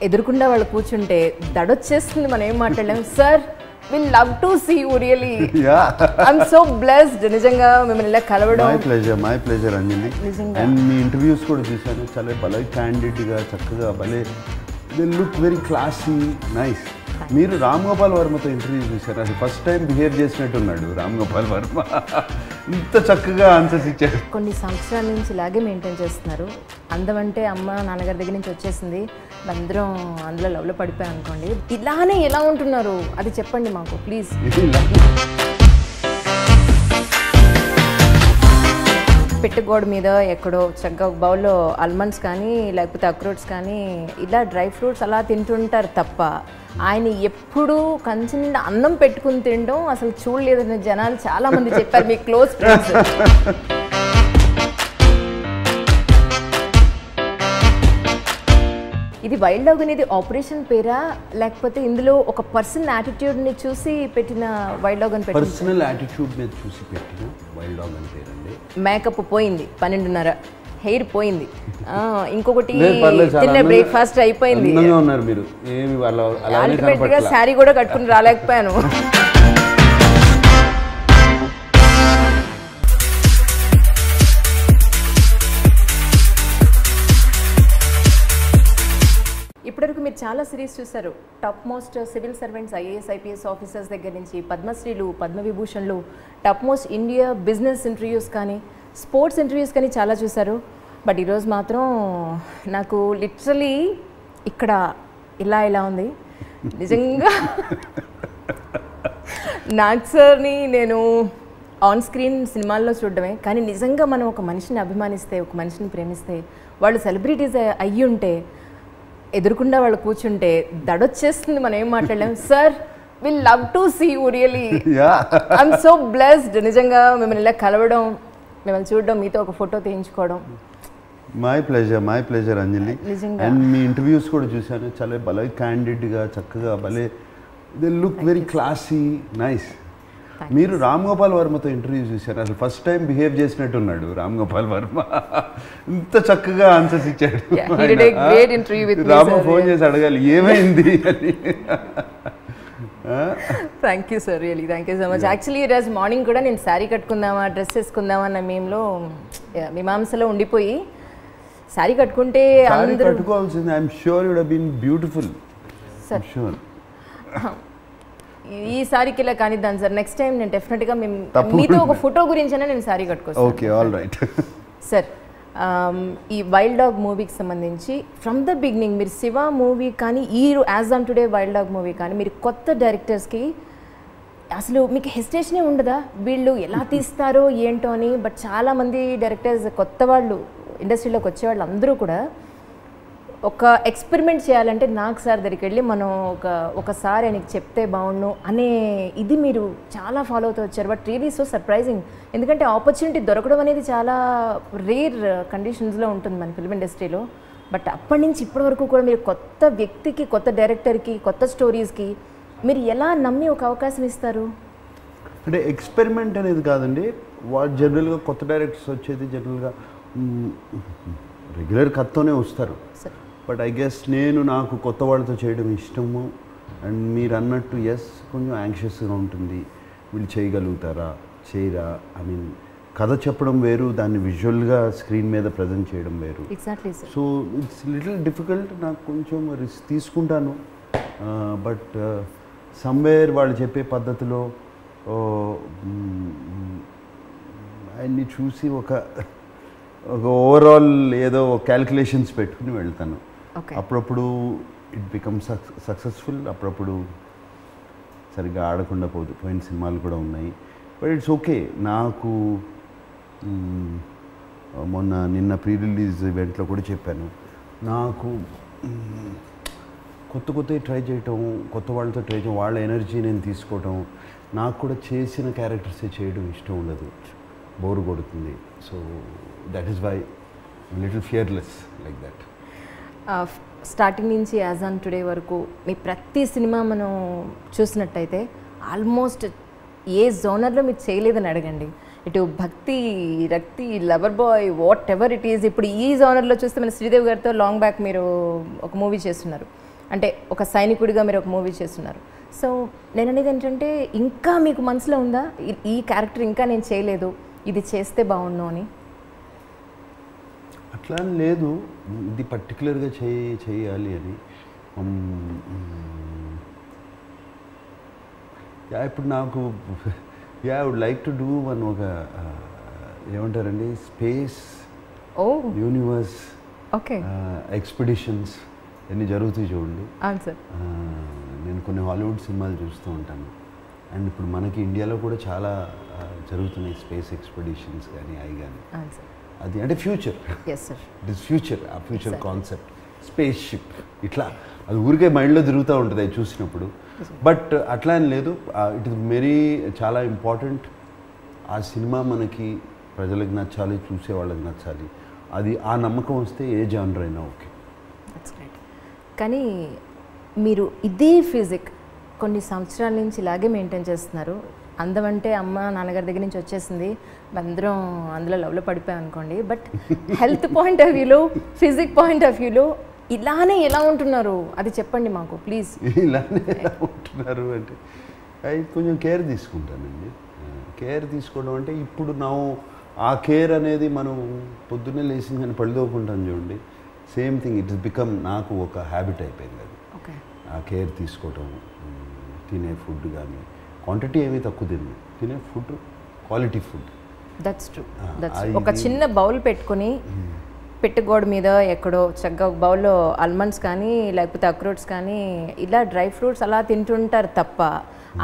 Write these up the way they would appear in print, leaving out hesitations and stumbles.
ఎదురుకుండా వాళ్ళు కూర్చుంటే దడొచ్చేస్తుంది. మనం ఏం మాట్లాడలేం. Sir we love to see you really. I'm so blessed నిజంగా మిమ్మల్ని ఇలా కలవడం. my pleasure Anjali. అండ్ మీ ఇంటర్వ్యూస్ కూడా చూశాను, చాలా భలే క్యాండిడ్గా చక్కగా భలే they look very classy nice. మీరు రామ్ గోపాల్ వర్మతో ఇంటర్వ్యూ చూశారు, అది ఫస్ట్ టైం బిహేవ్ చేసినట్టున్నాడు రామ్ గోపాల్ వర్మ. ఇంత చక్కగా ఆన్సర్స్ ఇచ్చారు. కొన్ని సంవత్సరాల నుంచి ఇలాగే మెయింటైన్ చేస్తున్నారు. అందం అంటే అమ్మ నాన్నగారి దగ్గర నుంచి వచ్చేసింది, అందరం అందులో లవ్లో పడిపోయాం అనుకోండి. ఇలానే ఎలా ఉంటున్నారు అది చెప్పండి మాకు ప్లీజ్. పెట్టగోడ మీద ఎక్కడో చక్కగా బౌల్లో ఆల్మండ్స్ కానీ లేకపోతే అక్రోట్స్ కానీ ఇలా డ్రై ఫ్రూట్స్ అలా తింటుంటారు తప్ప ఆయన ఎప్పుడూ కంచి నిండా అన్నం పెట్టుకుని తినడం అసలు చూడలేదని జనాలు చాలామంది చెప్పారు, మీ క్లోజ్ ఫ్రెండ్స్. ఇది వైల్డ్ డాగ్ అనేది ఆపరేషన్ పేరా లేకపోతే ఇందులో ఒక పర్సనల్ యాటిట్యూడ్ని చూసి పెట్టిన వైల్డ్ డాగ్ అని? పర్సనల్ యాటిట్యూడ్ మీద చూసి పెట్టిన వైల్డ్ డాగ్ అని పేరండి. మేకప్ పోయింది, 12:30 హెయిర్ పోయింది, ఇంకొకటి తిన్న బ్రేక్ఫాస్ట్ అయిపోయింది. అల్టిమేట్గా శారీ కూడా కట్టుకుని రాలేకపోయాను. ఇప్పటివరకు మీరు చాలా సిరీస్ చూసారు. Top most civil servants, IAS IPS officers దగ్గర నుంచి పద్మశ్రీలు, పద్మవిభూషణ్లు, top most India business interviews కానీ స్పోర్ట్స్ ఇంటర్వ్యూస్ కానీ చాలా చూసారు. బట్ ఈరోజు మాత్రం నాకు లిటరలీ ఇక్కడ ఇలా ఉంది నిజంగా. నాగ్ సార్ని నేను ఆన్ స్క్రీన్ సినిమాల్లో చూడడమే, కానీ నిజంగా మనం ఒక మనిషిని అభిమానిస్తే, ఒక మనిషిని ప్రేమిస్తే, వాళ్ళు సెలబ్రిటీస్ అయ్యి ఉంటే ఎదురుకుండా వాళ్ళు కూర్చుంటే దడొచ్చేస్తుంది. మనం ఏం మాట్లాడలేం. Sir we love to see you really. I'm so blessed నిజంగా మిమ్మల్ని ఇలా కలవడం, మిమ్మల్ని చూడడం, మీతో ఒక ఫోటో తీయించుకోవడం. My pleasure Anjali. అండ్ మీ ఇంటర్వ్యూస్ కూడా చూశాను, చాలా భలే క్యాండిడ్గా చక్కగా భలే they look very classy nice. మీరు రామ్ గోపాల్ వర్మతో ఇంటర్వ్యూ చూశారు, అసలు ఫస్ట్ టైం బిహేవ్ చేసినట్టున్నాడు రామ్ గోపాల్ వర్మ. ఇంత చక్కగా ఆన్సర్స్ ఇచ్చాడు. రామ ఫోన్ చేసి అడగాలి ఏమైంది అని. Thank you sir, really thank you so much. Actually ఈరోజు మార్నింగ్ కూడా నేను శారీ కట్టుకుందామా డ్రెస్ వేసుకుందామా అన్న మేంలో మీమాంసలో ఉండిపోయి శారీ కట్టుకుంటే కట్టుకోవాల్సింది. I'm sure would have been beautiful sir. Sure ఈ సారీకి ఇలా కానిద్దాను సార్. నెక్స్ట్ టైం నేను డెఫినెట్గా మీతో ఒక ఫోటో గురించైనా నేను శారీ కట్టుకోవచ్చు. Okay, all right sir. ఈ వైల్డ్ డాగ్ మూవీకి సంబంధించి ఫ్రమ్ ద బిగినింగ్ మీరు శివ మూవీ కానీ ఈ as on today wild dog movie కానీ మీరు కొత్త డైరెక్టర్స్కి అసలు మీకు హెసిటేషనే ఉండదా వీళ్ళు ఎలా తీస్తారో ఏంటో అని? బట్ చాలామంది డైరెక్టర్స్ కొత్త వాళ్ళు ఇండస్ట్రీలోకి వచ్చేవాళ్ళు అందరూ కూడా ఒక ఎక్స్పెరిమెంట్ చేయాలంటే నాగ్ సార్ దగ్గరికి వెళ్ళి మనం ఒకసారి ఆయనకి చెప్తే బాగుండు అనే ఇది మీరు చాలా ఫాలో అవుతూ వచ్చారు. బట్ రియలీ సో సర్ప్రైజింగ్, ఎందుకంటే ఆపర్చునిటీ దొరకడం అనేది చాలా రేర్ కండిషన్స్లో ఉంటుంది మన ఫిల్మ్ ఇండస్ట్రీలో. బట్ అప్పటి నుంచి ఇప్పటి వరకు కూడా మీరు కొత్త వ్యక్తికి, కొత్త డైరెక్టర్కి, కొత్త స్టోరీస్కి మీరు ఎలా నమ్మి ఒక అవకాశం ఇస్తారు? అంటే ఎక్స్పెరిమెంట్ అనేది కాదండి, వాళ్ళు జనరల్గా కొత్త డైరెక్టర్స్ వచ్చేది జనరల్గా రెగ్యులర్ కథతోనే వస్తారు. బట్ ఐ గెస్ నాకు కొత్త వాళ్ళతో చేయడం ఇష్టము. అండ్ మీరు అన్నట్టు ఎస్ కొంచెం యాంగ్షియస్గా ఉంటుంది, వీళ్ళు చేయగలుగుతారా చేయరా. ఐ మీన్ కథ చెప్పడం వేరు, దాన్ని విజువల్గా స్క్రీన్ మీద ప్రజెంట్ చేయడం వేరు. So it's little difficult. నాకు కొంచెం రిస్క్ తీసుకుంటాను. బట్ సమ్వేర్ వాళ్ళు చెప్పే పద్ధతిలో ఆయన్ని చూసి ఒక ఓవరాల్ ఏదో క్యాల్కులేషన్స్ పెట్టుకుని వెళ్తాను. అప్పుడప్పుడు ఇట్ బికమ్స్ సక్సెస్ఫుల్, అప్పుడప్పుడు సరిగ్గా ఆడకుండా పోయిన సినిమాలు కూడా ఉన్నాయి. But it's okay. నాకు నిన్న ప్రీ రిలీజ్ ఈవెంట్లో కూడా చెప్పాను, నాకు కొత్తవి ట్రై చేయటం, కొత్త వాళ్ళతో ట్రై చేయడం, వాళ్ళ ఎనర్జీ నేను తీసుకోవటం, నాకు కూడా చేసిన క్యారెక్టర్సే చేయడం ఇష్టం ఉండదు, బోరు కొడుతుంది. So that is why little fearless like that. Starting నుంచి యాజ్ ఆన్ టుడే వరకు మీ ప్రతి సినిమా మనం చూసినట్టయితే ఆల్మోస్ట్ ఏ జోనర్లో మీరు చేయలేదని అడగండి. ఇటు భక్తి, రక్తి, lover boy, what ever it is. ఇప్పుడు ఈ జోనర్లో చూస్తే మన శ్రీదేవి గారితో లాంగ్ బ్యాక్ మీరు ఒక మూవీ చేస్తున్నారు. అంటే ఒక సైనికుడిగా మీరు ఒక మూవీ చేస్తున్నారు. సో నేను అనేది ఏంటంటే ఇంకా మీకు మనసులో ఉందా ఈ క్యారెక్టర్ ఇంకా నేను చేయలేదు, ఇది చేస్తే బాగుండు అని? అట్లా అని లేదు, ఇది పర్టికులర్గా చేయాలి అని. ఇప్పుడు నాకు I would like to do one ఒక ఏమంటారండి స్పేస్ యూనివర్స్ ఓకే ఎక్స్పెడిషన్స్ ఎన్ని జరుగుతాయి చూడండి. సార్ నేను కొన్ని హాలీవుడ్ సినిమాలు చూస్తూ ఉంటాను. అండ్ ఇప్పుడు మనకి ఇండియాలో కూడా చాలా జరుగుతున్నాయి స్పేస్ ఎక్స్పెడిషన్స్ కానీ అవి కానీ. అది అంటే ఫ్యూచర్, ఇట్ ఇస్ ఫ్యూచర్. ఆ ఫ్యూచర్ కాన్సెప్ట్ స్పేస్ షిప్ ఇట్లా అది ఊరికే మైండ్లో తిరుగుతూ ఉంటుంది అది చూసినప్పుడు. బట్ అట్లా అని లేదు, ఇట్ ఇస్ వెరీ చాలా ఇంపార్టెంట్. ఆ సినిమా మనకి ప్రజలకు నచ్చాలి, చూసే వాళ్ళకి నచ్చాలి. అది ఆ నమ్మకం వస్తే ఏ జానర్ అయినా ఓకే. కానీ మీరు ఇదే ఫిజిక్ కొన్ని సంవత్సరాల నుంచి ఇలాగే మెయింటైన్ చేస్తున్నారు. అందం అంటే అమ్మ నాన్నగారి దగ్గర నుంచి వచ్చేసింది, అందరం అందులో లవ్లో పడిపోయాం అనుకోండి. బట్ హెల్త్ పాయింట్ ఆఫ్ వ్యూలో, ఫిజిక్ పాయింట్ ఆఫ్ వ్యూలో ఇలానే ఎలా ఉంటున్నారు అది చెప్పండి మాకు ప్లీజ్. ఇలానే ఎలా ఉంటున్నారు అంటే అవి కొంచెం కేర్ తీసుకుంటానండి. కేర్ తీసుకోవడం అంటే ఇప్పుడు ఆ కేర్ అనేది మనం పొద్దున్నే లేచి కానీ పళ్ళుదోకుంటాం చూడండి, same thing it is become నాకు ఒక హ్యాబిట్ అయిపోయింది అది. ఆ కేర్ తీసుకోవటం, తినే ఫుడ్ కానీ క్వాంటిటీ ఏమీ తక్కువ తినే food, quality food. That's true. ఒక చిన్న బౌల్ పెట్టుకుని పెట్టగోడ మీద ఎక్కడో చక్కగా ఒక బౌల్లో ఆల్మండ్స్ కానీ లేకపోతే అక్రోట్స్ కానీ ఇలా డ్రై ఫ్రూట్స్ అలా తింటుంటారు తప్ప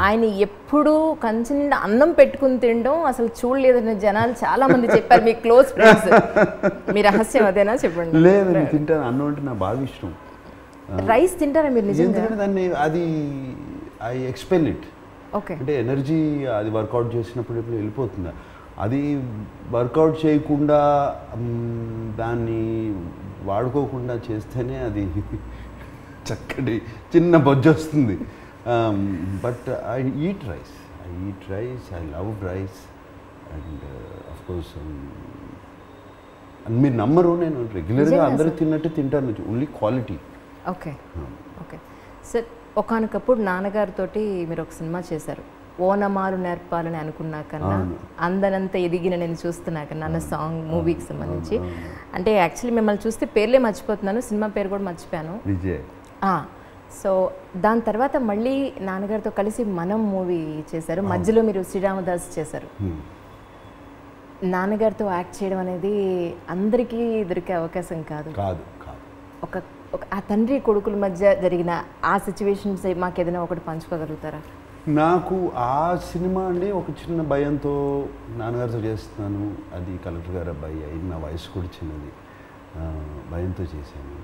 ఆయన ఎప్పుడూ కంచి నిండా అన్నం పెట్టుకుని తినడం అసలు చూడలేదని జనాలు చాలా మంది చెప్పారు. మీ క్లోజ్ ఫ్రెండ్స్. మీ రహస్యం అదేనా చెప్పండి. లేదు, నేను తింటాను. అన్నం అంటే నాకు బాగా ఇష్టం. రైస్ తింటారా మీరు నిజంగా? దాన్ని అది ఐ ఎక్స్పెల్ ఇట్. ఓకే, అంటే ఎనర్జీ అది వర్కౌట్ చేసినప్పుడు ఇప్పుడు వెళ్ళిపోతుంది. అది వర్కౌట్ చేయకుండా దాన్ని వాడుకోకుండా చేస్తేనే అది చక్కటి చిన్న బొజ్జు వస్తుంది. But I eat rice, I love rice. And of course మీరు నమ్మరు, నేను రెగ్యులర్గా అందరూ తిన్నట్టు తింటాను, only quality. Okay okay sir, ఒకానొకప్పుడు నాన్నగారితో మీరు ఒక సినిమా చేశారు, ఓనమాలు నేర్పాలని అనుకున్నా కన్నా అందనంత ఎదిగిన నేను చూస్తున్నా కన్నా అన్న సాంగ్ మూవీకి సంబంధించి. అంటే యాక్చువల్లీ మిమ్మల్ని చూస్తే పేర్లే మర్చిపోతున్నాను, సినిమా పేరు కూడా మర్చిపోయాను. విజయ్. సో దాని తర్వాత మళ్ళీ నాన్నగారితో కలిసి మనం మూవీ చేశారు, మధ్యలో మీరు శ్రీరామదాస్ చేశారు. నాన్నగారితో యాక్ట్ చేయడం అనేది అందరికీ దొరికే అవకాశం కాదు. ఒక ఆ తండ్రి కొడుకుల మధ్య జరిగిన ఆ సిచ్యువేషన్స్ మాకు ఏదైనా ఒకటి పంచుకోగలుగుతారా? నాకు ఆ సినిమా అండి ఒక చిన్న భయంతో నాన్నగారితో చేస్తున్నాను, అది కలెక్టర్ గారు అబ్బాయి అయింది, నా వయసు కూడా చిన్నది, భయంతో చేశాను.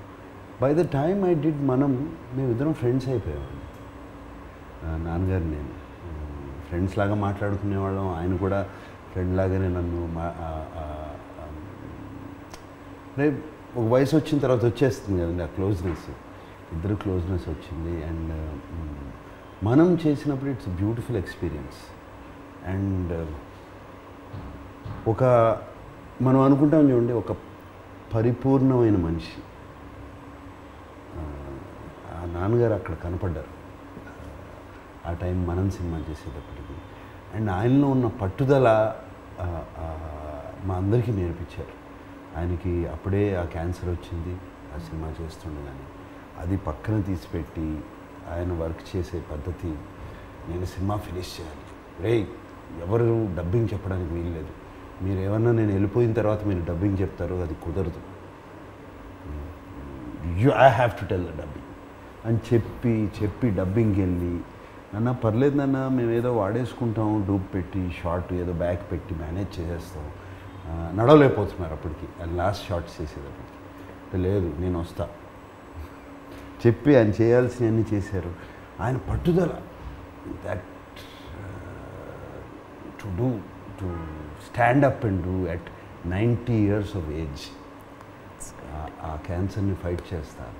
By the time I did మేమిద్దరం ఫ్రెండ్స్ అయిపోయామండి. నాన్నగారు నేను ఫ్రెండ్స్ లాగా మాట్లాడుకునేవాళ్ళం, ఆయన కూడా ఫ్రెండ్ లాగానే నన్ను రేపు ఒక వయసు వచ్చిన తర్వాత వచ్చేస్తుంది కదండి ఆ క్లోజ్నెస్, ఇద్దరు క్లోజ్నెస్ వచ్చింది. అండ్ మనం చేసినప్పుడు ఇట్స్ బ్యూటిఫుల్ ఎక్స్పీరియన్స్. అండ్ మనం అనుకుంటాం చూడండి, ఒక పరిపూర్ణమైన మనిషి, ఆ నాన్నగారు అక్కడ కనపడ్డారు ఆ టైం మనం సినిమా చేసేటప్పటికి. అండ్ ఆయనలో ఉన్న పట్టుదల మా అందరికీ నేర్పించారు. ఆయనకి అప్పుడే ఆ క్యాన్సర్ వచ్చింది ఆ సినిమా చేస్తుండగానే, అది పక్కన తీసిపెట్టి ఆయన వర్క్ చేసే పద్ధతి, నేను సినిమా ఫినిష్ చేయాలి, ఎవరు డబ్బింగ్ చెప్పడానికి వీల్లేదు, మీరు ఏమన్నా నేను వెళ్ళిపోయిన తర్వాత మీరు డబ్బింగ్ చెప్తారు, అది కుదరదు, I have to tell the dubbing అని చెప్పి డబ్బింగ్కి వెళ్ళి, నాన్న పర్లేదు నాన్న మేము ఏదో వాడేసుకుంటాం, డూప్ పెట్టి షార్ట్ ఏదో బ్యాక్ పెట్టి మేనేజ్ చేసేస్తాం, నడవలేకపోతున్నారు అప్పటికి లాస్ట్ షార్ట్స్ చేసేటప్పటికి. లేదు నేను వస్తా చెప్పి ఆయన చేయాల్సినవన్నీ చేశారు. ఆయన పట్టుదల, that to stand up and do at 90 years of age ఆ క్యాన్సర్ని ఫైట్ చేస్తారు.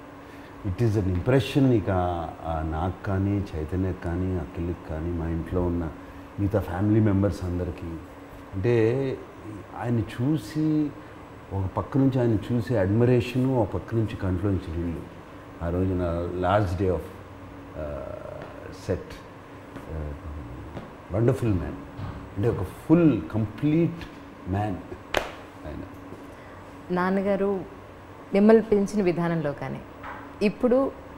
It is an impression. ఇక నాకు కానీ, చైతన్యకి కానీ, అఖిల్కి కానీ, మా ఇంట్లో ఉన్న మిగతా ఫ్యామిలీ మెంబర్స్ అందరికీ. అంటే ఆయన చూసి ఒక పక్క నుంచి ఆయన చూసే అడ్మిరేషను, ఒక పక్క నుంచి కంట్లోంచి నీళ్ళు. ఆ రోజున last day of set. Wonderful man, అంటే ఒక ఫుల్ కంప్లీట్ మ్యాన్ ఆయన. నాన్నగారు మిమ్మల్ని పెంచిన విధానంలో కానీ ఇప్పుడు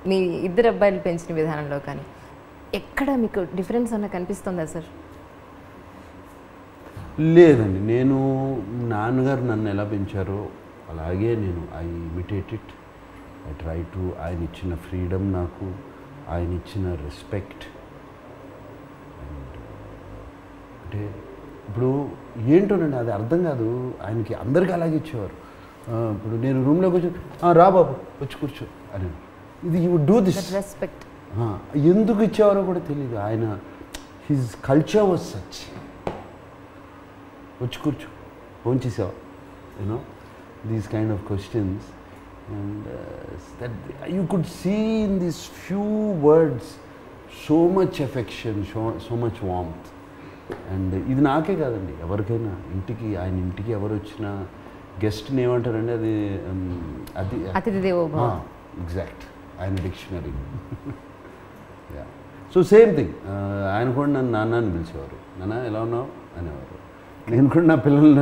మీ ఇద్దరు అబ్బాయిలు పెంచిన విధానంలో కానీ ఎక్కడ మీకు డిఫరెన్స్ అన్న కనిపిస్తుందా సార్? లేదండి, నేను నాన్నగారు నన్ను ఎలా పెంచారో అలాగే నేను I imitate it. I try to. ఆయన ఇచ్చిన ఫ్రీడమ్ నాకు, ఆయన ఇచ్చిన రెస్పెక్ట్. అండ్ అంటే ఇప్పుడు ఏంటోనండి అది అర్థం కాదు, ఆయనకి అందరికీ అలాగే ఇచ్చేవారు. ఇప్పుడు నేను రూమ్లోకి వచ్చి రా బాబు వచ్చి కూర్చో అని, ఇది యూ డూ దిస్ రెస్పెక్ట్. ఎందుకు ఇచ్చేవారో కూడా తెలియదు. ఆయన హిజ్ కల్చర్ వాజ్ సచ్. వచ్చి కూర్చో, ఫోన్ చేసావా, you know these kind of questions. And that you could see in these few words so much affection, so much warmth. And ఇది నాకే కాదండి, ఎవరికైనా ఇంటికి, ఆయన ఇంటికి ఎవరు వచ్చినా గెస్ట్ని ఏమంటారండి, అది అది అతిథి దేవో భవ. ఎగ్జాక్ట్, ఆయన dictionary. Yeah, so same thing. ఆయన కూడా నన్ను నాన్న అని పిలిచేవారు. నాన్న ఎలా ఉన్నావు అనేవారు. నేను కూడా నా పిల్లల్ని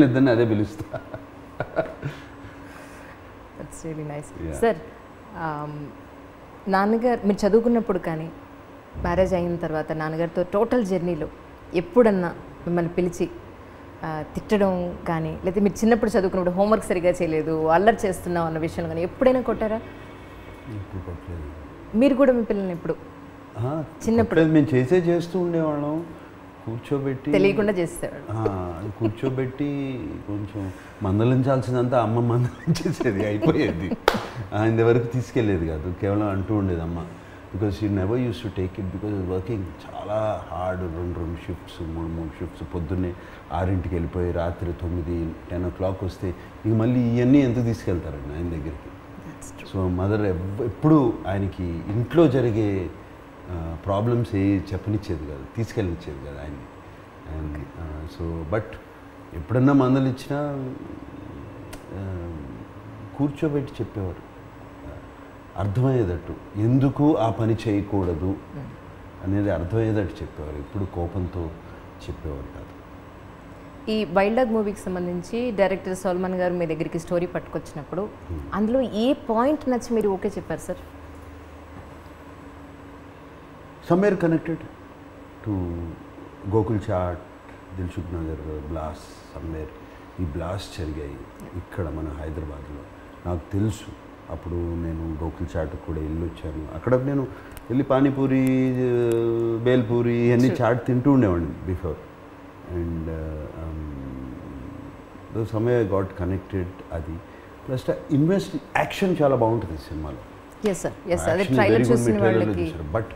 ఇద్దరిని అదే పిలుస్తా. That's really nice. సార్, నాన్నగారు మీరు చదువుకున్నప్పుడు కానీ మ్యారేజ్ అయిన తర్వాత నాన్నగారితో టోటల్ జర్నీలో ఎప్పుడన్నా మిమ్మల్ని పిలిచి తిట్టడం కానీ, లేకపోతే మీరు చిన్నప్పుడు చదువుకున్నప్పుడు హోంవర్క్ సరిగా చేయలేదు, అల్లరి చేస్తున్నాం అన్న విషయం కానీ ఎప్పుడైనా కొట్టారా? మీరు కూడా మీ పిల్లల్ని ఎప్పుడు చిన్నప్పుడు మేము చేస్తూ ఉండేవాళ్ళం. కూర్చోబెట్టి తెలియకుండా చేసేవాడు. కూర్చోబెట్టి కొంచెం మందలించాల్సిందంతా అమ్మ మందలించేసేది, అయిపోయేది. ఆయన వరకు తీసుకెళ్ళేది కాదు, కేవలం అంటూ ఉండేది అమ్మ. Because she never use to take it, because working చాలా హార్డ్. రెండు షిఫ్ట్స్, మూడు షిఫ్ట్స్. పొద్దున్నే 6ంటికి వెళ్ళిపోయి రాత్రి 9-10 o'clock వస్తే ఇక మళ్ళీ ఇవన్నీ ఎందుకు తీసుకెళ్తారండి ఆయన దగ్గరికి. సో మదర్ ఎప్పుడు ఆయనకి ఇంట్లో జరిగే ప్రాబ్లమ్స్ చెప్పనిచ్చేది కాదు, తీసుకెళ్ళనిచ్చేది కాదు ఆయన్ని. అండ్ సో బట్ ఎప్పుడన్నా మందులు ఇచ్చినా కూర్చోబెట్టి చెప్పేవారు, అర్థమయ్యేటట్టు. ఎందుకు ఆ పని చేయకూడదు అనేది అర్థమయ్యేటట్టు చెప్పేవారు, ఎప్పుడు కోపంతో చెప్పేవారు కాదు. ఈ వైల్డ్ డాగ్ మూవీకి సంబంధించి డైరెక్టర్ సల్మాన్ గారు మీ దగ్గరికి స్టోరీ పట్టుకొచ్చినప్పుడు అందులో ఏ పాయింట్ నచ్చి మీరు ఓకే చెప్పారు sir? Somewhere connected to Gokul Chat, Dilsukhnagar blast, somewhere ఈ బ్లాస్ట్ జరిగాయి ఇక్కడ మన హైదరాబాద్లో. నాకు తెలుసు, అప్పుడు నేను గోకుల్ చాట్కి కూడా వెళ్ళొచ్చాను. అక్కడ నేను వెళ్ళి పానీపూరి, బేల్పూరి అన్నీ చాట్ తింటూ ఉండేవాడిని before. And somewhere I got connected. అది ప్లస్ యాక్షన్ చాలా బాగుంటుంది సినిమాలో. బట్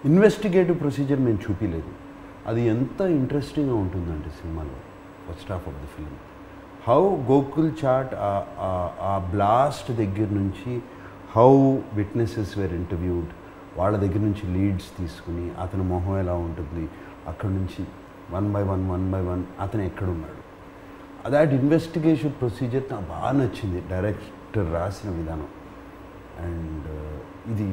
ఇన్వెస్టిగేటివ్ ప్రొసీజర్ మేము చూపించలేదు. అది ఎంత ఇంట్రెస్టింగ్గా ఉంటుందంటే సినిమాలో first half of the film, how Gokul Chat ఆ బ్లాస్ట్ దగ్గర నుంచి హౌ విట్నెసెస్ వేర్ ఇంటర్వ్యూడ్, వాళ్ళ దగ్గర నుంచి లీడ్స్ తీసుకుని అతని మొహం ఎలా ఉంటుంది, అక్కడ నుంచి వన్ బై వన్ అతను ఎక్కడున్నాడు, దాట్ ఇన్వెస్టిగేషన్ ప్రొసీజర్ నాకు బాగా నచ్చింది, డైరెక్టర్ రాసిన విధానం. అండ్ ఇది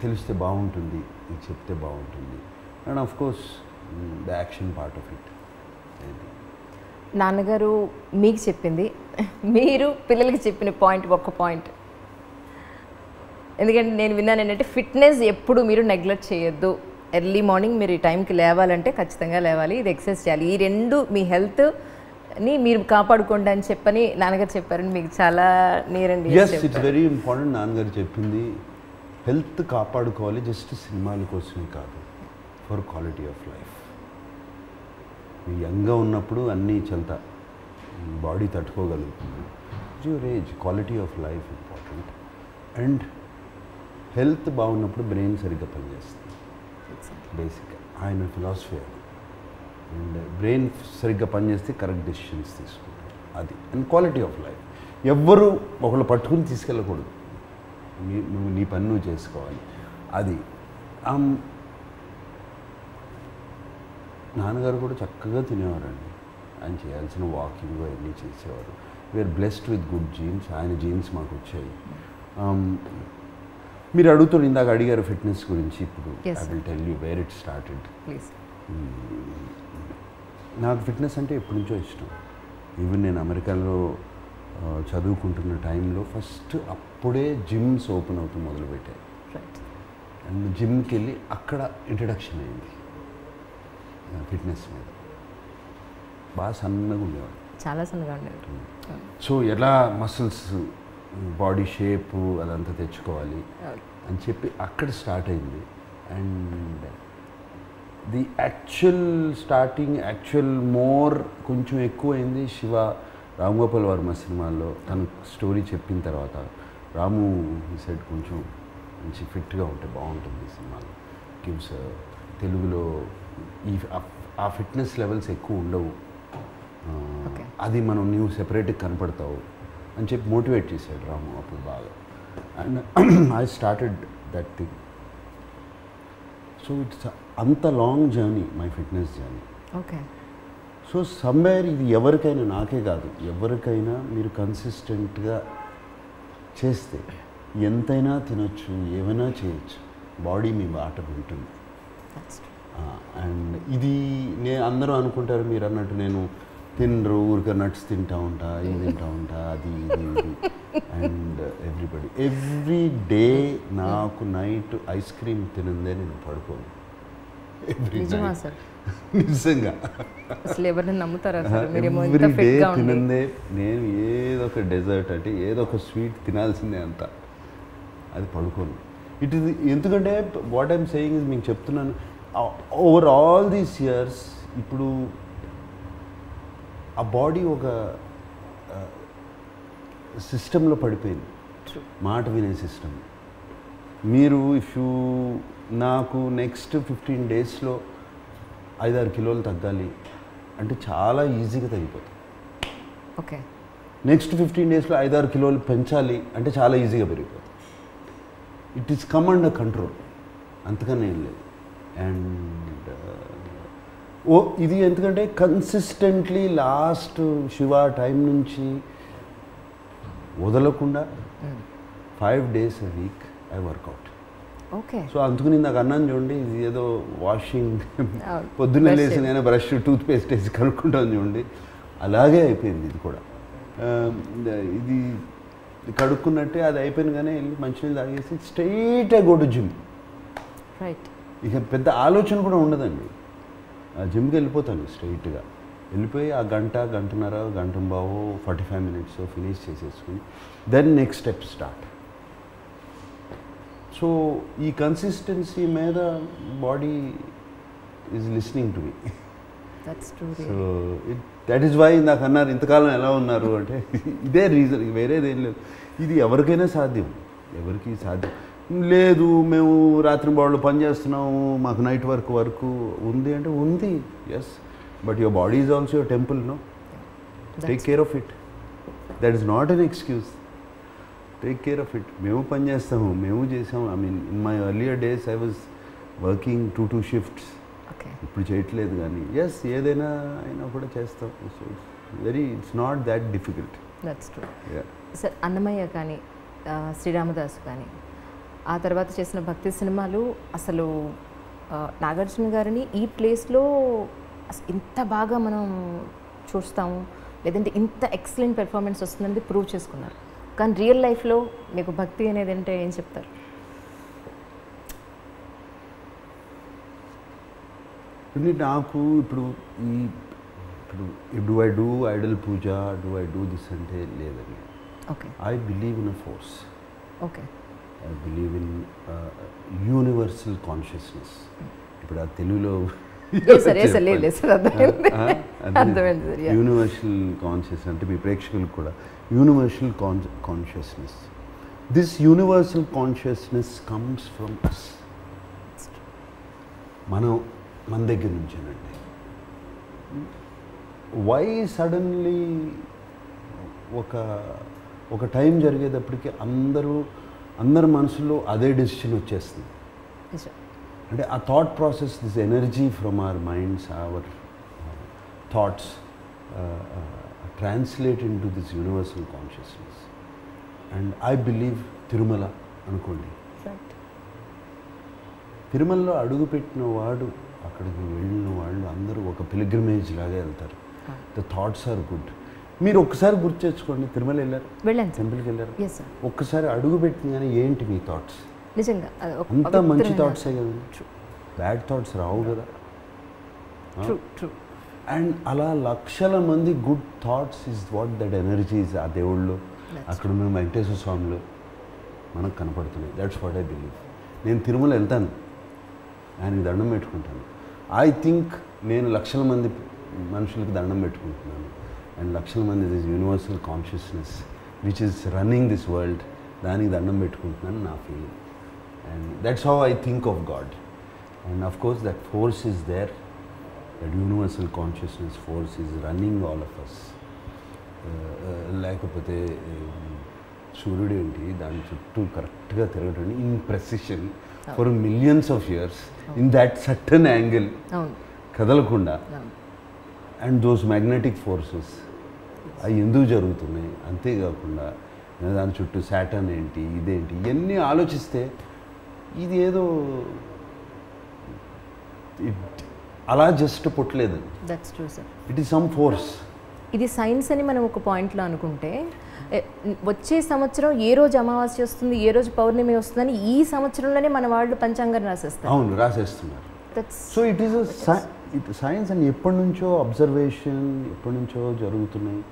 తెలిస్తే బాగుంటుంది, ఇది చెప్తే బాగుంటుంది. And of course the action part of it. నాన్నగారు మీకు చెప్పింది, మీరు పిల్లలకి చెప్పిన పాయింట్ ఒక్క పాయింట్. ఎందుకంటే నేను విన్నాను ఏంటంటే ఫిట్నెస్ ఎప్పుడు మీరు నెగ్లెక్ట్ చేయొద్దు, ఎర్లీ మార్నింగ్ మీరు ఈ టైంకి లేవాలంటే ఖచ్చితంగా లేవాలి, ఇది ఎక్సర్సైజ్ చేయాలి, ఈ రెండు మీ హెల్త్ని మీరు కాపాడుకోండి అని చెప్పని నాన్నగారు చెప్పారని మీకు చాలా నేరండి. Yes, it's very important. నాన్నగారు చెప్పింది హెల్త్ కాపాడుకోవాలి, జస్ట్ సినిమాల కోసమే కాదు, ఫర్ క్వాలిటీ ఆఫ్ లైఫ్. యంగ్గా ఉన్నప్పుడు అన్నీ చెల్తా, బాడీ తట్టుకోగలుగుతుంది. Your age, quality of life important. And health బాగున్నప్పుడు బ్రెయిన్ సరిగ్గా పనిచేస్తుంది. బేసిక్గా ఆయన ఫిలాసఫీ అది. అండ్ బ్రెయిన్ సరిగ్గా పనిచేస్తే కరెక్ట్ డెసిషన్స్ తీసుకుంటారు, అది. అండ్ క్వాలిటీ ఆఫ్ లైఫ్, ఎవ్వరూ ఒకళ్ళు పట్టుకుని తీసుకెళ్ళకూడదు, నువ్వు నీ పని నువ్వు చేసుకోవాలి, అది. నాన్నగారు కూడా చక్కగా తినేవారండి, ఆయన చేయాల్సిన వాకింగ్ అవన్నీ చేసేవారు. We are blessed with good genes, ఆయన జీన్స్ మాకు వచ్చాయి. మీరు అడుగుతారు, ఇందాక అడిగారు ఫిట్నెస్ గురించి. ఇప్పుడు Yes, I will tell you where it started. Please. నాకు ఫిట్నెస్ అంటే ఎప్పటి నుంచో ఇష్టం. ఈవెన్ నేను అమెరికాలో చదువుకుంటున్న టైంలో ఫస్ట్ అప్పుడే జిమ్స్ ఓపెన్ అవుతూ మొదలుపెట్టాయి. రైట్. అండ్ జిమ్కి వెళ్ళి అక్కడ ఇంట్రడక్షన్ అయింది ఫిట్నెస్ మీద. బాగా సన్నగా ఉండేవాడు, చాలా సన్నగా ఉండేది. సో ఎలా మసిల్స్ బాడీ షేపు అదంతా తెచ్చుకోవాలి అని చెప్పి అక్కడ స్టార్ట్ అయింది. అండ్ ది యాక్చువల్ మోర్ కొంచెం ఎక్కువైంది శివ రామ్ గోపాల్ వర్మ సినిమాల్లో. తను స్టోరీ చెప్పిన తర్వాత రాము ఈ సైడ్ కొంచెం మంచి ఫిట్గా ఉంటే బాగుంటుంది ఈ సినిమాలో, గివ్స్ తెలుగులో ఈ ఆ ఫిట్నెస్ లెవెల్స్ ఎక్కువ ఉండవు, అది మనం నీవు సెపరేట్గా కనపడతావు అని చెప్పి మోటివేట్ చేశాడు రాము అప్పుడు బాగా. And I started that thing. So it's అంత long journey, my fitness journey. Okay. So somewhere ఇది ఎవరికైనా, నాకే కాదు ఎవరికైనా, మీరు కన్సిస్టెంట్గా చేస్తే ఎంతైనా తినొచ్చు, ఏమైనా చేయొచ్చు, బాడీ మీ బాట వింటుంది. అండ్ ఇది అందరూ అనుకుంటారు మీరు అన్నట్టు నేను తినరు, ఊరికే నట్స్ తింటా ఉంటా, ఇది తింటా ఉంటా, అది ఇది ఇది. అండ్ ఎవ్రీ డే నాకు నైట్ ఐస్ క్రీమ్ తినందే నేను పడుకోను. నిజంగా అసలు ఎవరిని నమ్ముతారా? ఎవ్రీ డే తినందే. నేను ఏదో ఒక డెజర్ట్ అంటే ఏదో ఒక స్వీట్ తినాల్సిందే అంత, అది పడుకోను. ఇట్ ఈస్ ఎందుకంటే వాట్ ఐమ్ సేయింగ్ ఇస్, మీకు చెప్తున్నాను, ఓవర్ ఆల్ దీస్ ఇయర్స్ ఇప్పుడు ఆ బాడీ ఒక సిస్టంలో పడిపోయింది, మాట వినే సిస్టమ్. మీరు నాకు నెక్స్ట్ 15 డేస్లో 5-6 కిలోలు తగ్గాలి అంటే చాలా ఈజీగా తగ్గిపోతుంది. ఓకే. నెక్స్ట్ 15 డేస్లో 5-6 కిలోలు పెంచాలి అంటే చాలా ఈజీగా పెరిగిపోతుంది. It is come under control, అంతకన్నా ఏం లేదు. అండ్ ఇది ఎందుకంటే కన్సిస్టెంట్లీ లాస్ట్ శివ టైం నుంచి వదలకుండా 5 days a week I work out. Okay. So అందుకని నాకు అన్నాను చూడండి, ఇది ఏదో వాషింగ్ పొద్దున్నే లేసి నేను బ్రష్ టూత్ పేస్ట్ వేసి కనుక్కుంటాను చూడండి, అలాగే అయిపోయింది ఇది కూడా. ఇది కడుక్కున్నట్టే అది అయిపోయింది, కానీ వెళ్ళి మంచినీళ్ళు తాగేసి straight go to gym. Right. ఇక పెద్ద ఆలోచన కూడా ఉండదండి, ఆ జిమ్కి వెళ్ళిపోతాను స్ట్రైట్గా. వెళ్ళిపోయి ఆ గంటన్నర, గంటంబావు 45 minutes ఫినిష్ చేసేసుకుని then next step start. So ఈ కన్సిస్టెన్సీ మీద body is listening to me. So that is why నాకు అన్నారు ఇంతకాలం ఎలా ఉన్నారు అంటే ఇదే రీజన్, వేరేదేం లేదు. ఇది ఎవరికైనా సాధ్యం, ఎవరికి సాధ్యం లేదు. మేము రాత్రి బాడీలో పని చేస్తున్నాము, మాకు నైట్ వరకు ఉంది అంటే ఉంది, yes, but your body is also your temple, no? Take care of it. That is not an excuse. Take care of it. మేము పని చేస్తాము, మేము చేసాము. I mean in my earlier days I was working 2 shifts. ఇప్పుడు చేయట్లేదు, కానీ yes ఏదైనా అయినా కూడా చేస్తాం. So it's not that difficult. That's true. Sir, Annamayya కానీ శ్రీరామదాసు కానీ ఆ తర్వాత చేసిన భక్తి సినిమాలు, అసలు నాగార్జున గారిని ఈ ప్లేస్లో ఇంత బాగా మనం చూస్తాము, లేదంటే ఇంత ఎక్సలెంట్ పెర్ఫార్మెన్స్ వస్తుందని ప్రూవ్ చేసుకున్నారు. కానీ రియల్ లైఫ్లో మీకు భక్తి అనేది అంటే ఏం చెప్తారు? నాకు ఇప్పుడు do I do idol puja, do I do this అంటే లేదండి. Okay. I believe in a force. Okay. I believe in universal consciousness. ఇప్పుడు ఆ తెలుగులో యూనివర్సల్ కాన్షియస్ అంటే మీ ప్రేక్షకులకు కూడా universal consciousness. This universal consciousness comes from us, మన దగ్గర నుంచేనండి. వై సడన్లీ ఒక టైం జరిగేటప్పటికి అందరి మనసులో అదే డెసిషన్ వచ్చేస్తుంది. అంటే ఆ thought process, this energy from our minds, our thoughts translate in to this universal consciousness. And I believe Tirumala అనుకోండి, తిరుమలలో అడుగుపెట్టిన వాడు అక్కడికి వెళ్ళిన వాళ్ళు అందరూ ఒక పిలిగ్రిమేజ్ లాగా వెళ్తారు. The thoughts are good. మీరు ఒక్కసారి గుర్తు తెచ్చుకోండి, తిరుమల వెళ్ళారు, వెళ్ళాను టెంపుల్కి వెళ్ళారు, ఎస్ సార్. ఒక్కసారి అడుగు పెట్టిందని ఏంటి మీ థాట్స్? నిజంగా అంతా మంచి థాట్సే కదండి, బ్యాడ్ థాట్స్ రావు కదా. True true. అండ్ అలా లక్షల మంది good thoughts is what that energies ఆ దేవుళ్ళు అక్కడ ఉన్న వెంకటేశ్వర స్వామిలో మనకు కనపడుతున్నాయి. That's what I believe. నేను తిరుమల వెళ్తాను, ఆయనకి దండం పెట్టుకుంటాను. ఐ థింక్ నేను లక్షల మంది మనుషులకి దండం పెట్టుకుంటున్నాను. అండ్ లక్షల మంది this universal consciousness which is running this world, దానికి దండం పెట్టుకుంటున్నాను నా feeling. And that's how I think of God. And of course that force is there. That universal consciousness force is running all of us. లేకపోతే సూర్యుడు ఏంటి దాని చుట్టూ కరెక్ట్గా తిరగటం in precision for millions of years in that certain angle కదలకుండా. And those magnetic forces అవి ఎందుకు జరుగుతున్నాయి, అంతేకాకుండా దాని చుట్టూ శాటర్న్ ఏంటి, ఇదేంటి, ఇవన్నీ ఆలోచిస్తే ఇది ఏదో అలా జస్ట్ పుట్టలేదు. That's true sir. It is some force. ఇది సైన్స్ అని మనం ఒక పాయింట్లో అనుకుంటే వచ్చే సంవత్సరం ఏ రోజు అమావాస్య వస్తుంది, ఏ రోజు పౌర్ణమి వస్తుందని ఈ సంవత్సరంలోనే మన వాళ్ళు పంచాంగం రాసేస్తారు. అవును, రాసేస్తున్నారు. So it is science. And ఎప్పటి నుంచో అబ్జర్వేషన్, ఎప్పటి నుంచో జరుగుతున్నాయి.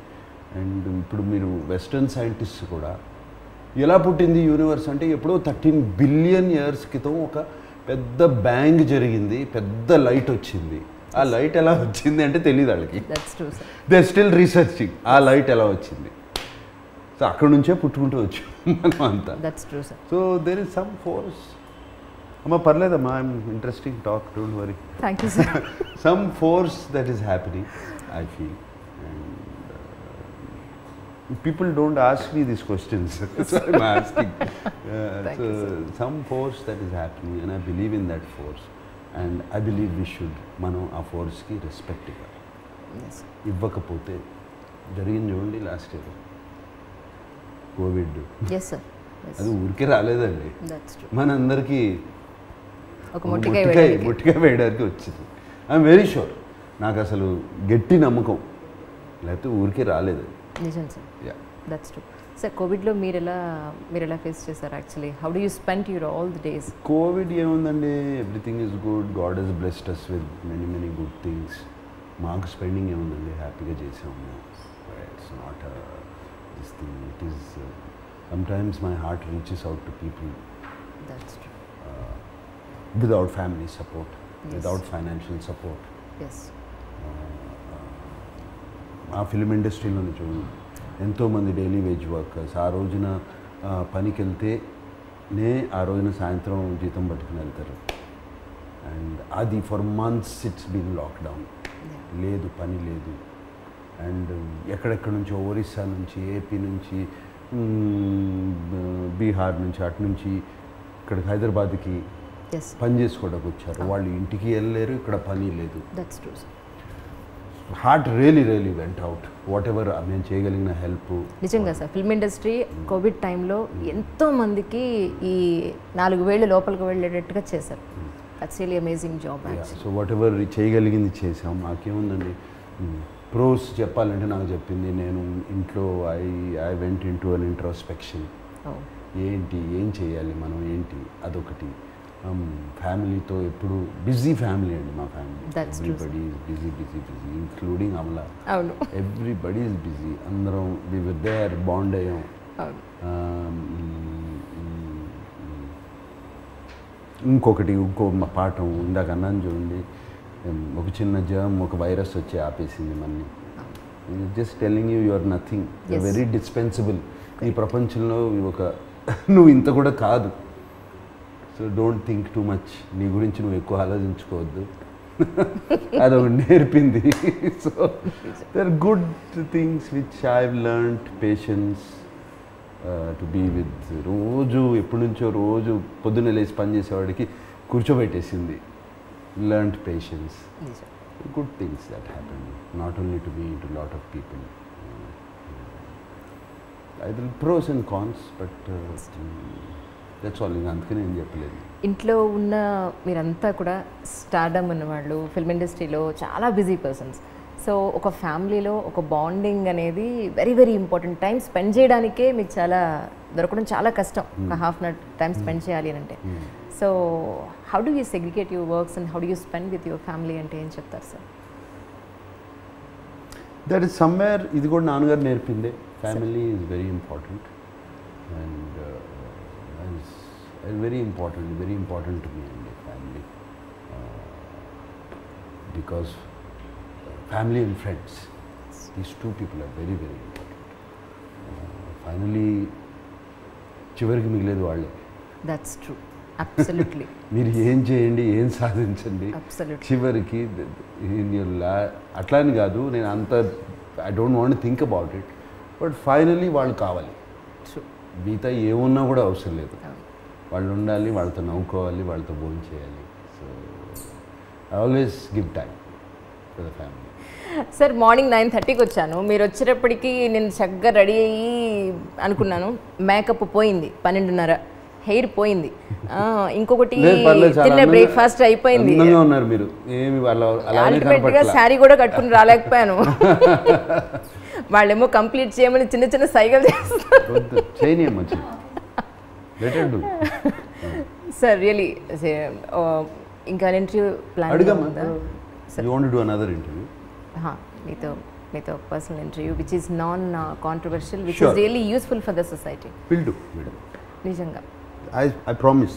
అండ్ ఇప్పుడు మీరు వెస్టర్న్ సైంటిస్ట్ కూడా ఎలా పుట్టింది యూనివర్స్ అంటే ఎప్పుడో 13 బిలియన్ ఇయర్స్ క్రితం ఒక పెద్ద బ్యాంగ్ జరిగింది, పెద్ద లైట్ వచ్చింది. ఆ లైట్ ఎలా వచ్చింది అంటే తెలియదు వాళ్ళకి. దే స్టిల్ రీసెర్చింగ్ ఆ లైట్ ఎలా వచ్చింది. సో అక్కడ నుంచే పుట్టుకుంటూ వచ్చాం మనం అంతా. So there is some force. అమ్మా పర్లేదమ్మా, I'm interesting talk, don't worry. Thank you sir. Some force that is happening, I feel. People don't ask me these questions, so I'm asking. So some force that is happening, and I believe in that force, and I believe we should, మనం ఆ ఫోర్స్కి respect ఇవ్వాలి. ఇవ్వకపోతే జరిగింది చూడండి last year Covid. అది ఊరికే రాలేదండి, మనందరికీ ముట్టికాయ వేయడానికి వచ్చింది. ఐఎమ్ వెరీ షూర్, నాకు అసలు గట్టి నమ్మకం, లేకపోతే ఊరికే రాలేదు. నిజం సార్. That's true sir. కోవిడ్లో మీరు ఎలా ఫేస్ చేశారు actually? How do you spend your all the days? Covid ఏముందండి, everything is good. God he's blessed us with many good things. మాకు స్పెండింగ్ ఏముందండి, హ్యాపీగా చేసాము. It's not this thing. It is sometimes my heart reaches out to people without family support, without financial support. ఆ film ఇండస్ట్రీలోనే చూడండి, ఎంతోమంది daily wage workers ఆ రోజున పనికి వెళ్తేనే ఆ రోజున సాయంత్రం జీతం పట్టుకుని వెళ్తారు. అండ్ అది for months it's been lockdown, లేదు పని లేదు. అండ్ ఎక్కడెక్కడ నుంచో, ఒరిస్సా నుంచి, ఏపీ నుంచి, బీహార్ నుంచి, అటు నుంచి ఇక్కడికి హైదరాబాద్కి పని చేసుకోవడానికి వచ్చారు. వాళ్ళు ఇంటికి వెళ్ళలేరు, ఇక్కడ పని లేదు. Heart really went out. What ever మేము చేయగలిగిన హెల్ప్. నిజంగా సార్, ఫిల్మ్ ఇండస్ట్రీ కోవిడ్ టైంలో ఎంతో మందికి ఈ 4 వేళ్ళు లోపలికి వెళ్ళేటట్టుగా చేశారు. That's really amazing job. So what ever చేయగలిగింది చేసాం. నాకేముందండి, ప్రోస్ చెప్పాలంటే నాకు చెప్పింది, నేను ఇంట్లో I went in to an introspection. ఏంటి, ఏం చేయాలి మనం, ఏంటి, అదొకటి. ఫ్యామిలీతో ఎప్పుడు బిజీ ఫ్యామిలీ అండి మా family. Everybody is busy including Amala. Everybody is busy. అందరం వి వర్ దేర్, బాండ్ అయ్యాం. ఇంకో పాఠం ఇందాక అన్నాను చూడండి, ఒక చిన్న జర్మ్, ఒక వైరస్ వచ్చి ఆపేసింది మనని. Just telling you are nothing, you very dispensable ఈ ప్రపంచంలో. నువ్వు ఇంత కూడా కాదు. So don't think too much. నీ గురించి నువ్వు ఎక్కువ ఆలోచించుకోవద్దు. అదొకటి నేర్పింది. So there good things which I have learned. Patience, to be with. రోజు ఎప్పటి నుంచో రోజు పొద్దున్నే లేచి పనిచేసేవాడికి కూర్చోబెట్టేసింది. Learned patience. Good things that happen, not only to me, to lot of people. Either pros and cons, but that's all. ఇంకా అందుకని నేను చెప్పలేదు. ఇంట్లో ఉన్న మీరంతా కూడా స్టార్డమ్ ఉన్నవాళ్ళు, ఫిల్మ్ ఇండస్ట్రీలో చాలా బిజీ పర్సన్స్. సో ఒక ఫ్యామిలీలో ఒక బాండింగ్ అనేది very very important. Time spend చేయడానికే మీకు చాలా దొరకడం చాలా కష్టం. ఒక half an hour time spend చేయాలి అని అంటే. So how do you segregate your works and how do you spend with your family అంటే ఏం చెప్తారు సార్? దట్ ఈస్ సమ్వేర్, ఇది కూడా నాన్నగారు నేర్పిందే. Family is very important and very important to me అండి family. Because family and friends, these two people are very very important. Finally చివరికి మిగిలేదు వాళ్ళే. That's true, absolutely. మీరు ఏం చేయండి, ఏం సాధించండి, చివరికి అట్లా అని కాదు, నేను అంత I don't want think about it, but finally వాళ్ళు కావాలి. మిగతా ఏమున్నా కూడా అవసరం లేదు, వాళ్ళు ఉండాలి, వాళ్ళతో నవ్వుకోవాలి, వాళ్ళతో భోజనం చేయాలి. So I always give time for the family. Sir morning 9:30కి వచ్చాను, మీరు వచ్చేటప్పటికి నేను చక్కగా రెడీ అయ్యి అనుకున్నాను, మేకప్ పోయింది, 12:30, హెయిర్ పోయింది, ఇంకొకటి తిన్న బ్రేక్ఫాస్ట్ అయిపోయింది. ఉన్నారు మీరు, ఏమి అల్టిమేట్గా శారీ కూడా కట్టుకుని రాలేకపోయాను. వాళ్ళేమో కంప్లీట్ చేయమని చిన్న చిన్న సైకిల్ చేస్తారు. సార్ రియలీ ఇంకా ఇంటర్వ్యూ ప్లాన్ మీతో personal interview which is non controversial, which is really useful for the society. నిజంగా ఐ ప్రామిస్.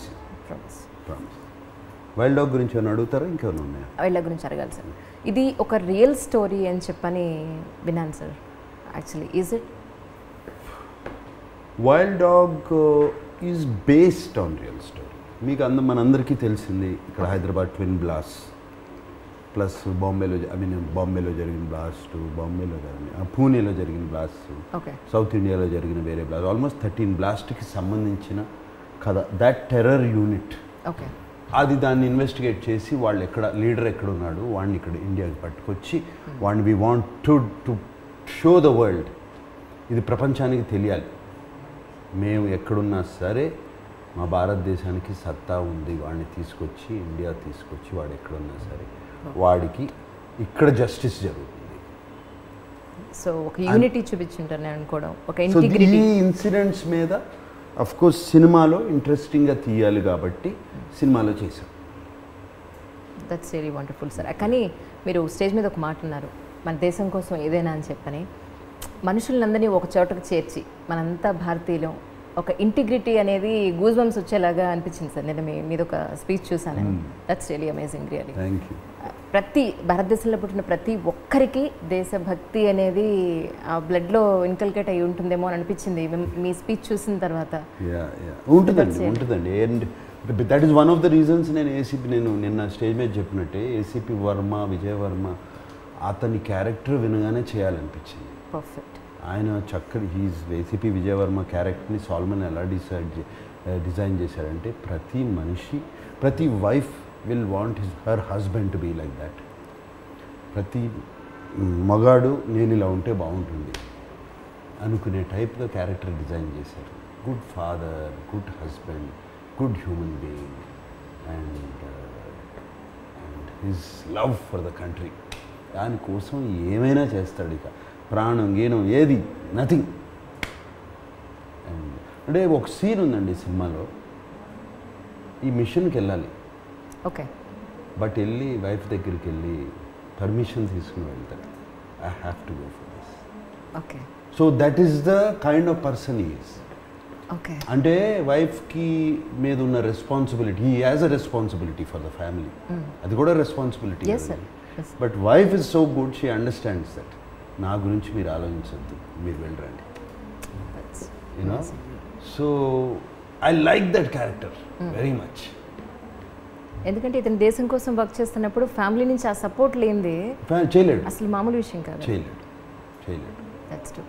వైల్డ్ డాగ్ గురించి ఏమైనా అడుగుతారా, ఇంకేమైనా ఉన్నాయా? వైల్డ్ డాగ్ గురించి అడగాలి సార్. ఇది ఒక రియల్ స్టోరీ అని చెప్పని విన్నాను sir. Actually is it? Wild dog is based on real story. మీకు మనందరికీ తెలిసింది, ఇక్కడ హైదరాబాద్ ట్విన్ బ్లాస్ట్ ప్లస్ బాంబేలో జరిగిన బ్లాస్ట్, పూణేలో జరిగిన బ్లాస్ట్, సౌత్ ఇండియాలో జరిగిన వేరే బ్లాస్ట్, ఆల్మోస్ట్ 13 బ్లాస్ట్కి సంబంధించిన కథ. దట్ టెర్రర్ యూనిట్, అది దాన్ని ఇన్వెస్టిగేట్ చేసి వాళ్ళు లీడర్ ఎక్కడ ఉన్నాడు, వాడిని ఇక్కడ ఇండియాకి పట్టుకొచ్చి వాడిని we want to show the world, ఇది ప్రపంచానికి తెలియాలి, మేము ఎక్కడున్నా సరే మా భారతదేశానికి సత్తా ఉంది, వాడిని తీసుకొచ్చి ఇండియా తీసుకొచ్చి వాడు ఎక్కడున్నా సరే వాడికి ఇక్కడ జస్టిస్ జరుగుతుంది. సో ఒక యూనిటీ చూపించుంటారు నేను అనుకోవడం, ఒక ఇంటిగ్రిటీ. ఈ ఇన్సిడెంట్స్ మీద అఫ్ కోర్స్ సినిమాలో ఇంట్రెస్టింగ్గా తీయాలి కాబట్టి సినిమాలో చేశాం. That's really wonderful sir. కానీ మీరు స్టేజ్ మీద ఒక మాట ఉన్నారు, మన దేశం కోసం ఏదైనా అని చెప్పని, మనుషులందరినీ ఒక చోటకు చేర్చి మనంతా భారతీయులం, ఒక ఇంటిగ్రిటీ అనేది గూస్ బంప్స్ వచ్చేలాగా అనిపించింది సార్. నేను మీద ఒక స్పీచ్ చూసాను. That's really amazing. రియలీ ప్రతి భారతదేశంలో పుట్టిన ప్రతి ఒక్కరికి దేశభక్తి అనేది ఆ బ్లడ్లో ఇన్కల్కేట్ అయి ఉంటుందేమో అని అనిపించింది మీ స్పీచ్ చూసిన తర్వాత. ఉంటుందండి. And that is one of the reasons నేను ఏసీపీ, నేను నిన్న స్టేజ్ మీద చెప్పినట్టే ఏసీపీ వర్మ, విజయ్ వర్మ, అతని క్యారెక్టర్ వినగానే చేయాలనిపించింది. పర్ఫెక్ట్. ఆయన చక్కటి ఏసీపీ విజయ్ వర్మ క్యారెక్టర్ని సాల్మన్ ఎలా డిజైన్ చేశాడంటే, ప్రతి మనిషి, ప్రతి wife will want her husband to be like that. ప్రతి మగాడు నేను ఇలా ఉంటే బాగుంటుంది అనుకునే టైప్గా క్యారెక్టర్ డిజైన్ చేశారు. Good father, good husband, good human being and his love for the country. దానికోసం ఏమైనా చేస్తాడు, ఇక ప్రాణం గీనం ఏది నథింగ్. అండ్ అంటే ఒక సీన్ ఉందండి సినిమాలో, ఈ మిషన్కి వెళ్ళాలి, ఓకే, బట్ వెళ్ళి వైఫ్ దగ్గరికి వెళ్ళి పర్మిషన్ తీసుకుని వెళ్తాడు. I have to go for this. Okay. So that is the kind of person is. Okay. అంటే వైఫ్కి మీద ఉన్న responsibility, he has a responsibility for the family, అది కూడా responsibility. But wife is so good, she understands that నా గురించి మీరు ఆలోచించద్దు, మీరు వెళ్ళరండి, you know. So I like that character very much. ఎందుకంటే ఇతను దేశం కోసం వర్క్ చేస్తున్నప్పుడు ఫ్యామిలీ నుంచి ఆ సపోర్ట్ లేనిది చేయలేడు, అసలు మామూలు విషయం కాదు. చేయలేడు. That's true.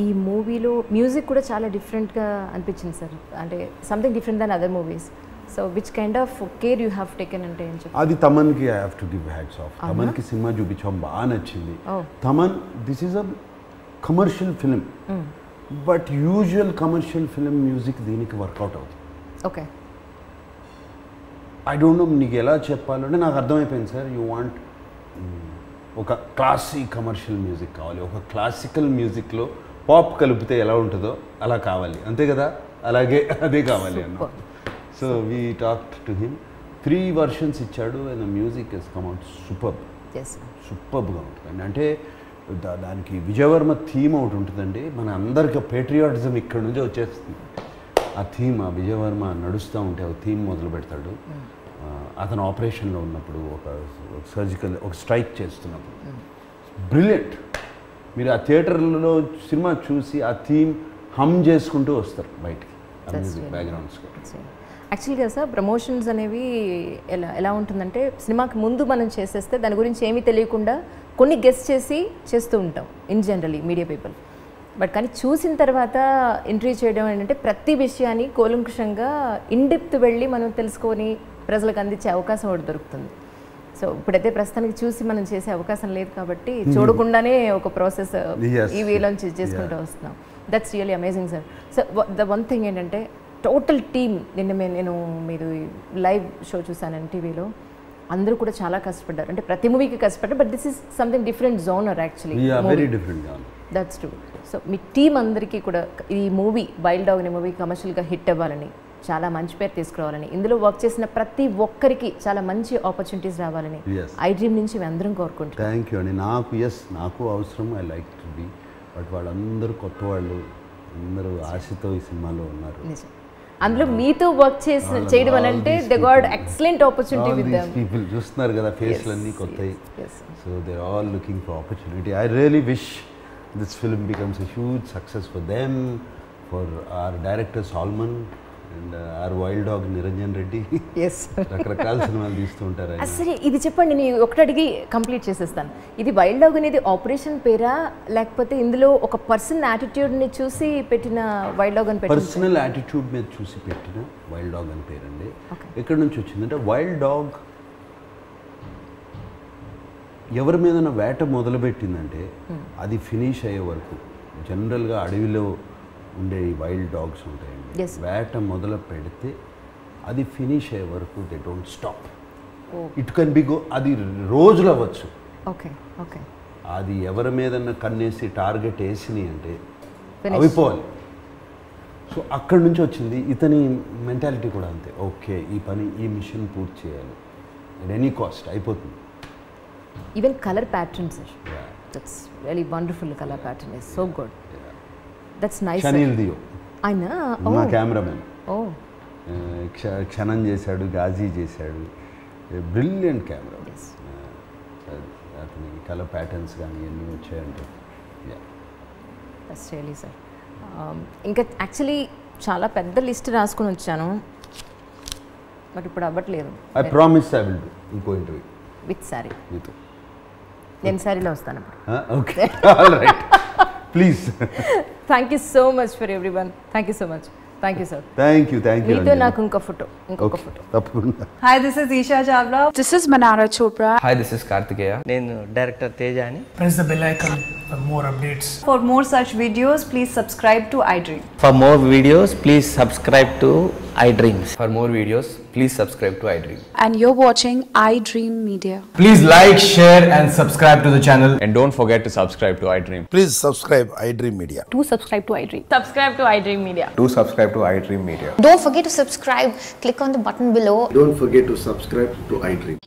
ఈ మూవీలో మ్యూజిక్ కూడా చాలా డిఫరెంట్గా అనిపించింది సార్, అంటే something different than other movies. So which kind of care you have taken అంటే ఏం చెప్పి? అది తమన్కి I have to give hats off. తమన్కి సినిమా చూపించాం, బాగా నచ్చింది. Thaman, this is a commercial film, but usual commercial film music దీనికి వర్కౌట్ అవుతుంది. ఓకే. ఐ డోంట్ నో నీకు ఎలా చెప్పాలంటే నాకు అర్థమైపోయింది సార్. యూ వాంట్ ఒక క్లాసిక్ కమర్షియల్ మ్యూజిక్ కావాలి, ఒక క్లాసికల్ మ్యూజిక్లో పాప్ కలిపితే ఎలా ఉంటుందో అలా కావాలి, అంతే కదా, అలాగే అదే కావాలి అన్న. So we talked to him, 3 versions ఇచ్చాడు and the music is come out సూపర్బ్గా ఉంటుంది. అంటే దానికి విజయవర్మ థీమ్ ఒకటి ఉంటుందండి, మన అందరికి పేట్రియాటిజం ఇక్కడ నుంచే వచ్చేస్తుంది. ఆ థీమ్, ఆ విజయవర్మ నడుస్తూ ఉంటే ఒక థీమ్ మొదలు పెడతాడు. అతను ఆపరేషన్లో ఉన్నప్పుడు ఒక సర్జికల్ ఒక స్ట్రైక్ చేస్తున్నప్పుడు బ్రిలియంట్. మీరు ఆ థియేటర్లో సినిమా చూసి ఆ థీమ్ హమ్ చేసుకుంటూ వస్తారు బయటికి, బ్యాక్గ్రౌండ్స్. యాక్చువల్గా సార్ ప్రమోషన్స్ అనేవి ఎలా ఉంటుందంటే సినిమాకి ముందు మనం చేసేస్తే దాని గురించి ఏమీ తెలియకుండా కొన్ని గెస్ట్ చేస్తూ ఉంటాం in generally media people. But కానీ చూసిన తర్వాత ఇంటర్వ్యూ చేయడం ఏంటంటే ప్రతి విషయాన్ని కూలంకుషంగా ఇన్డెప్త్ వెళ్ళి మనం తెలుసుకొని ప్రజలకు అందించే అవకాశం ఒకటి దొరుకుతుంది. సో ఇప్పుడైతే ప్రస్తుతానికి చూసి మనం చేసే అవకాశం లేదు కాబట్టి చూడకుండానే ఒక ప్రాసెస్ ఈ వేలోంచి చేసుకుంటూ వస్తున్నాం. That's really amazing sir. So the one thing ఏంటంటే టోటల్ టీమ్, నేను మీరు లైవ్ షో చూసాను టీవీలో, అందరూ కూడా చాలా కష్టపడ్డారు. అంటే ప్రతి మూవీకి కష్టపడ్డారు, but this is something different genre actually. That's true. So me team అందరికీ కూడా ఈ మూవీ వైల్డ్ డాగ్ అనే మూవీ కమర్షియల్గా హిట్ అవ్వాలని, చాలా మంచి పేరు తీసుకురావాలని, ఇందులో వర్క్ చేసిన ప్రతి ఒక్కరికి చాలా మంచి ఆపర్చునిటీస్ రావాలని ఐ డ్రీమ్ నుంచి మేము అందరం కోరుకుంటాం. థ్యాంక్ యూ అండి. నాకు అవసరం, I like to be, but వాళ్ళందరూ కొత్త వాళ్ళు, అందరూ ఆశతో ఈ సినిమాలో ఉన్నారు. అందులో మీతో వర్క్ చేయడం అని అంటే they got excellent opportunity with them. People చూస్తున్నారు కదా, ఫేస్లన్నీ కొత్తవి. So they are all looking for opportunity. I really wish this film becomes a huge success for them, for our director Solomon and our Wild Dog Niranjan Reddy. రకరకాల సినిమాలు తీస్తూ ఉంటారు. సరే ఇది చెప్పండి, నేను ఒకటి అడిగి కంప్లీట్ చేసేస్తాను. ఇది వైల్డ్ డాగ్ అనేది ఆపరేషన్ పేరా, లేకపోతే ఇందులో ఒక పర్సన్ యాటిట్యూడ్ని చూసి పెట్టిన వైల్డ్ డాగ్ అని పెట్టిన? పర్సనల్ యాటిట్యూడ్ మీద చూసి పెట్టిన వైల్డ్ డాగ్ అని పేరండి. ఎక్కడి నుంచి వచ్చిందంటే వైల్డ్ డాగ్ ఎవరి మీద వేట మొదలుపెట్టిందంటే అది ఫినిష్ అయ్యే వరకు, జనరల్గా అడవిలో ఉండే వైల్డ్ డాగ్స్ ఉంటాయండి, వేట మొదలు పెడితే అది ఫినిష్ అయ్యే వరకు they don't stop. It can be go, అది రోజులు అవ్వచ్చు. అది ఎవరి మీద కన్నేసి టార్గెట్ వేసినాయి అంటే అవిపోవాలి. సో అక్కడి నుంచి వచ్చింది. ఇతని మెంటాలిటీ కూడా అంతే. ఓకే, ఈ పని, ఈ మిషన్ పూర్తి చేయాలి, అట్ ఎనీ కాస్ట్, అయిపోతుంది. Even colour pattern sir, that's really wonderful. Colour pattern is so good. That's nice. Shanil Deo ఆయన మా కెమెరామెన్ క్షణం చేశాడు, గాజీ చేశాడు, బ్రిలియంట్ కెమెరా. అతని కలర్ ప్యాటర్న్స్ కానీ అన్నీ వచ్చాయంటే దట్స్ రియల్లీ సార్. ఇంకా యాక్చువల్లీ చాలా పెద్ద లిస్ట్ రాసుకొని వచ్చాను, బట్ ఇప్పుడు అవ్వట్లేదు. I promise I will do ఇంకో ఇంటర్వ్యూ విత్ సారీ. నేను సారీలో వస్తాను. Okay, all right, please. Thank you so much for everyone. Thank you so much. Thank you, sir. Thank you. మీతో నాకు ఇంకో ఫోటో. తప్పకుండా. Hi, this is Isha Chavla. This is Manara Chopra. Hi, this is Kartikeya. నేను director Teja అని. Press the bell icon for more updates. For more such videos, please subscribe to iDream. For more videos, please subscribe to iDreams. For more videos, please subscribe to iDream. And you're watching iDream Media. Please like, share and subscribe to the channel. And don't forget to subscribe to iDream. Please subscribe iDream Media. Do subscribe to iDream. Subscribe to iDream Media. Do subscribe to iDream Media. Don't forget to subscribe. Click on the button below. Don't forget to subscribe to iDream.